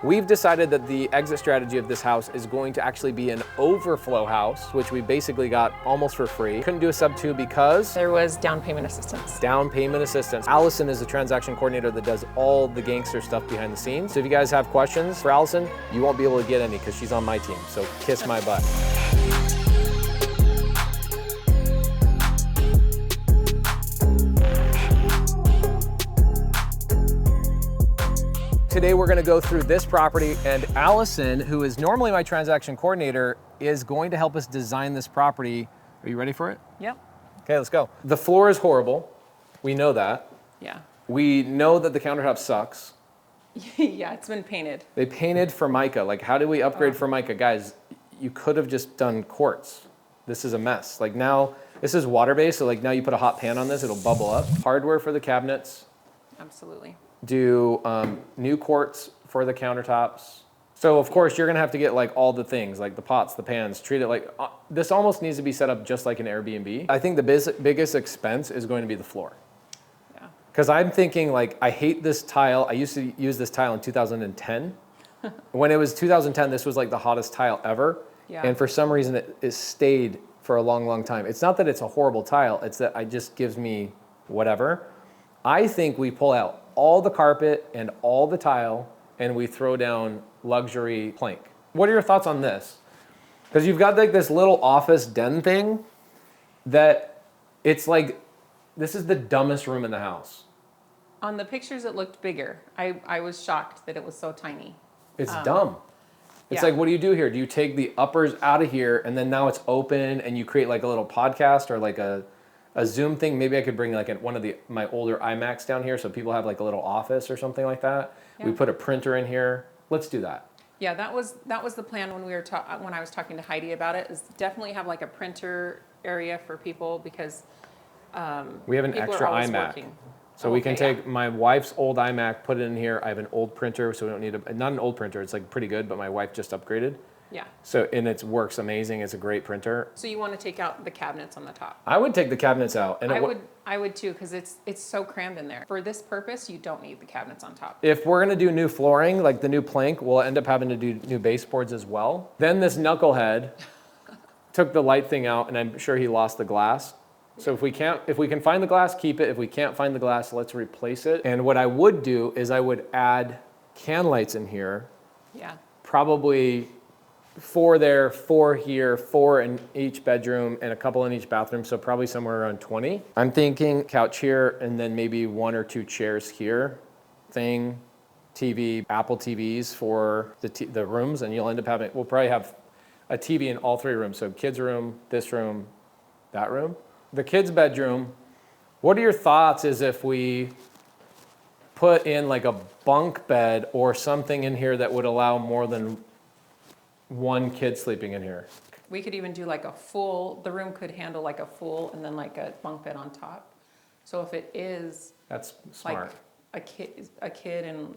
We've decided that the exit strategy of this house is going to actually be an overflow house, which we basically got almost for free. Couldn't do a Subto because there was down payment assistance. Down payment assistance. Allison is a transaction coordinator that does all the gangster stuff behind the scenes. So if you guys have questions for Allison, you won't be able to get any because she's on my team. So kiss my butt. Today we're gonna go through this property, and Allison, who is normally my transaction coordinator, is going to help us design this property. Are you ready for it? Yep. Okay, let's go. The floor is horrible. We know that. Yeah. We know that the countertop sucks. Yeah, it's been painted. They painted Formica. Like, how do we upgrade Formica? Guys, you could have just done quartz. This is a mess. Like now, this is water-based, so like now you put a hot pan on this, it'll bubble up. Hardware for the cabinets. Absolutely. Do new quartz for the countertops. So of course you're gonna have to get like all the things, like the pots, the pans, treat it like, this almost needs to be set up just like an Airbnb. I think the biggest expense is going to be the floor. Yeah. Because I'm thinking like, I hate this tile. I used to use this tile in 2010. When it was 2010, this was like the hottest tile ever. Yeah. And for some reason it stayed for a long, long time. It's not that it's a horrible tile, it's that it just gives me whatever. I think we pull out all the carpet and all the tile and we throw down luxury plank. What are your thoughts on this? Because you've got like this little office den thing that it's like, this is the dumbest room in the house. On the pictures it looked bigger. I was shocked that it was so tiny. It's dumb. It's yeah. like, what do you do here? Do you take the uppers out of here and then now it's open and you create like a little podcast or like a Zoom thing? Maybe I could bring like one of my older iMacs down here so people have like a little office or something like that. Yeah. We put a printer in here. Let's do that. Yeah, that was the plan when when I was talking to Heidi about it, is definitely have like a printer area for people because we have an extra iMac. Working. So we can take my wife's old iMac, put it in here. I have an old printer, so we don't need not an old printer. It's like pretty good, but my wife just upgraded. Yeah. So, and it works amazing. It's a great printer. So you want to take out the cabinets on the top? I would take the cabinets out. And I would too, because it's so crammed in there. For this purpose, you don't need the cabinets on top. If we're gonna do new flooring, like the new plank, we'll end up having to do new baseboards as well. Then this knucklehead took the light thing out, and I'm sure he lost the glass. So if we can find the glass, keep it. If we can't find the glass, let's replace it. And what I would do is I would add can lights in here. Yeah. Probably 4 there, 4 here, 4 in each bedroom, and a couple in each bathroom, so probably somewhere around 20. I'm thinking couch here, and then maybe 1 or 2 chairs here. Thing, TV, Apple TVs for the rooms, and you'll end up having, we'll probably have a TV in all 3 rooms. So kids room, this room, that room. The kids' bedroom, what are your thoughts is if we put in like a bunk bed or something in here that would allow more than 1 kid sleeping in here? We could even do like the room could handle like a full and then like a bunk bed on top. So if it is That's smart. Like a kid and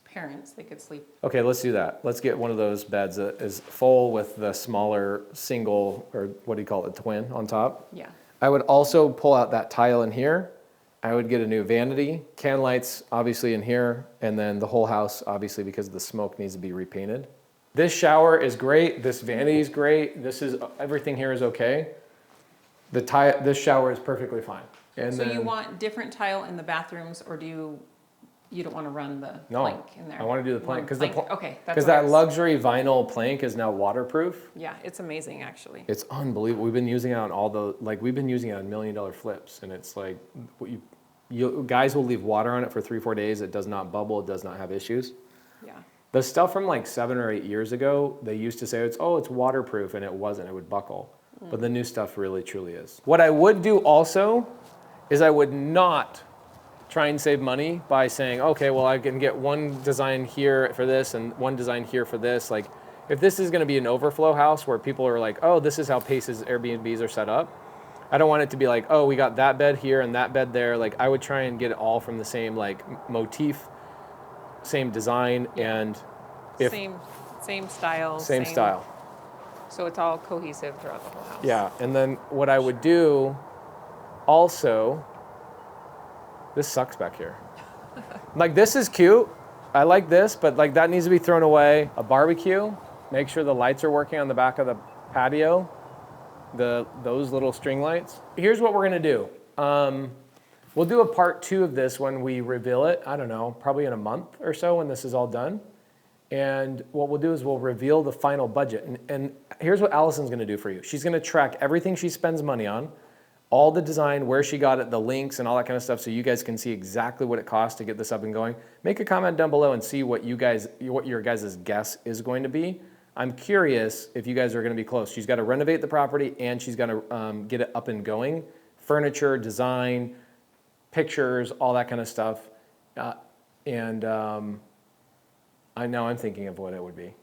parents, they could sleep. Okay, let's do that. Let's get one of those beds that is full with the smaller single, or what do you call it, twin on top. Yeah. I would also pull out that tile in here. I would get a new vanity, can lights obviously in here, and then the whole house obviously because the smoke needs to be repainted. This shower is great. This vanity is great. Everything here is okay. This shower is perfectly fine. And so you want different tile in the bathrooms, or do you don't want to run the plank in there? I want to do the plank because that luxury vinyl plank is now waterproof. Yeah, it's amazing actually. It's unbelievable. We've been using it on we've been using it on $1 million flips, and it's like guys will leave water on it for 3-4 days. It does not bubble. It does not have issues. Yeah. The stuff from like 7 or 8 years ago, they used to say it's waterproof, and it wasn't. It would buckle. But the new stuff really truly is. What I would do also is I would not try and save money by saying, okay, well, I can get one design here for this and one design here for this. Like, if this is going to be an overflow house where people are like, oh, this is how Pace's Airbnbs are set up, I don't want it to be like, oh, we got that bed here and that bed there. Like, I would try and get it all from the same like motif, same design, and same style. Same style. So it's all cohesive throughout the whole house. Yeah, and then what I would do also, this sucks back here. Like, this is cute, I like this, but like that needs to be thrown away. A barbecue, make sure the lights are working on the back of the patio, those little string lights. Here's what we're gonna do. We'll do a part 2 of this when we reveal it. I don't know, probably in a month or so when this is all done. And what we'll do is we'll reveal the final budget. And here's what Allison's gonna do for you. She's gonna track everything she spends money on, all the design, where she got it, the links and all that kind of stuff, so you guys can see exactly what it costs to get this up and going. Make a comment down below and see what your guys' guess is going to be. I'm curious if you guys are gonna be close. She's gotta renovate the property and she's gonna get it up and going. Furniture, design, pictures, all that kind of stuff. I know I'm thinking of what it would be.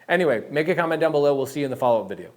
Anyway, make a comment down below. We'll see you in the follow-up video.